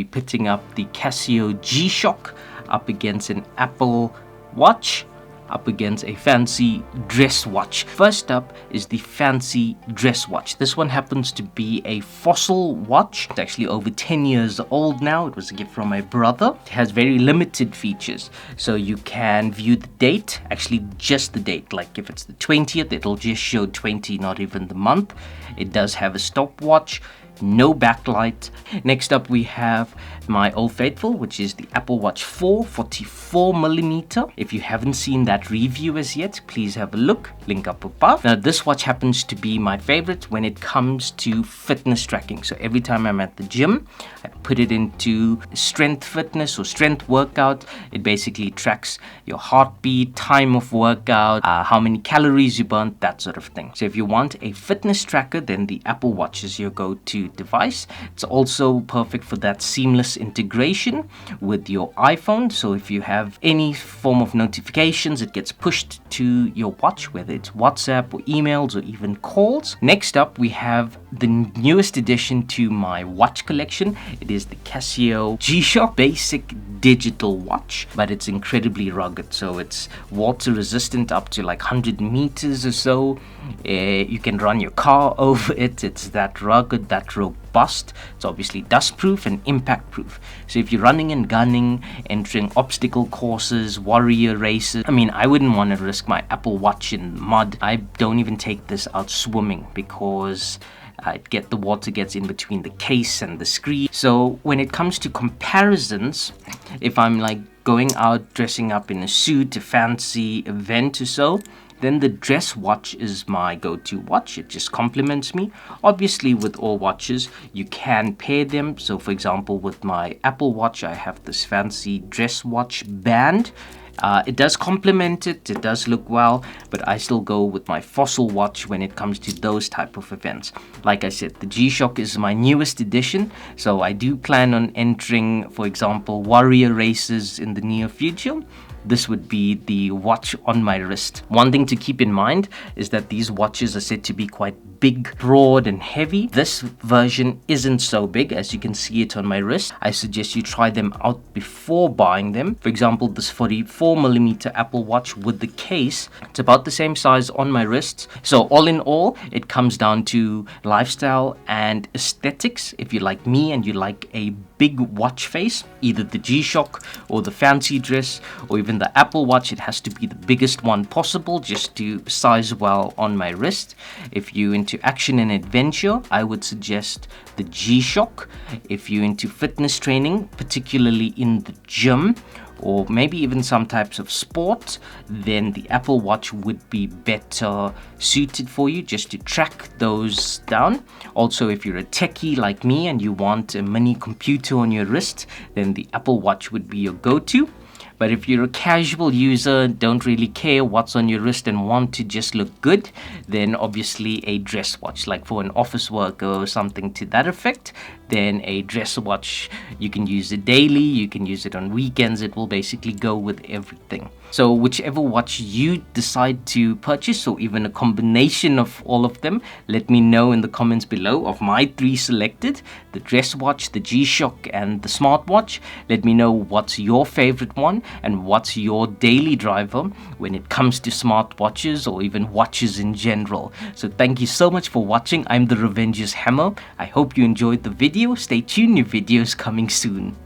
Be pitting up the Casio G-Shock up against an Apple Watch, up against a fancy dress watch. First up is the fancy dress watch. This one happens to be a Fossil watch. It's actually over 10 years old now. It was a gift from my brother. It has very limited features. So you can view the date, actually just the date. Like if it's the 20th, it'll just show 20, not even the month. It does have a stopwatch, no backlight. Next up we have my Old Faithful, which is the Apple Watch 4 44mm. If you haven't seen that review as yet, please have a look, link up above. Now this watch happens to be my favorite when it comes to fitness tracking. So every time I'm at the gym, I put it into strength fitness or strength workout. It basically tracks your heartbeat, time of workout, how many calories you burnt, that sort of thing. So if you want a fitness tracker, then the Apple Watch is your go-to device. It's also perfect for that seamless integration with your iPhone. So if you have any form of notifications, it gets pushed to your watch, whether it's WhatsApp or emails or even calls. Next up, we have the newest addition to my watch collection. It is the Casio G-Shock basic digital watch, but it's incredibly rugged. So it's water resistant up to like 100 meters or so. You can run your car over it. It's that rugged, that robust. It's obviously dust proof and impact proof. So if you're running and gunning, entering obstacle courses, warrior races, I wouldn't want to risk my Apple Watch in mud. I don't even take this out swimming because the water gets in between the case and the screen. So when it comes to comparisons, if I'm like going out dressing up in a suit, a fancy event or so, then the dress watch is my go-to watch. It just complements me. Obviously, with all watches, you can pair them. So for example, with my Apple Watch, I have this fancy dress watch band. It does complement it, it does look well, but I still go with my Fossil watch when it comes to those type of events. Like I said, the G-Shock is my newest addition, so I do plan on entering, for example, warrior races in the near future. This would be the watch on my wrist. One thing to keep in mind is that these watches are said to be quite big, broad and heavy. This version isn't so big, as you can see it on my wrist. I suggest you try them out before buying them. For example, this 44mm Apple Watch with the case, it's about the same size on my wrist. So all in all, it comes down to lifestyle and aesthetics. If you're like me and you like a big watch face, either the G-Shock or the fancy dress or even the Apple Watch, it has to be the biggest one possible just to size well on my wrist. If you're into action and adventure, I would suggest the G-Shock. If you're into fitness training, particularly in the gym, or maybe even some types of sport, then the Apple Watch would be better suited for you just to track those down. Also, if you're a techie like me and you want a mini computer on your wrist, then the Apple Watch would be your go-to. But if you're a casual user, don't really care what's on your wrist and want to just look good, then obviously a dress watch, like for an office worker or something to that effect, then a dress watch, you can use it daily, you can use it on weekends, it will basically go with everything. So whichever watch you decide to purchase, or even a combination of all of them, let me know in the comments below of my 3 selected, the dress watch, the G-Shock and the smartwatch. Let me know what's your favorite one and what's your daily driver when it comes to smartwatches or even watches in general. So thank you so much for watching. I'm the Revengeous Hammer. I hope you enjoyed the video. Stay tuned, new videos coming soon.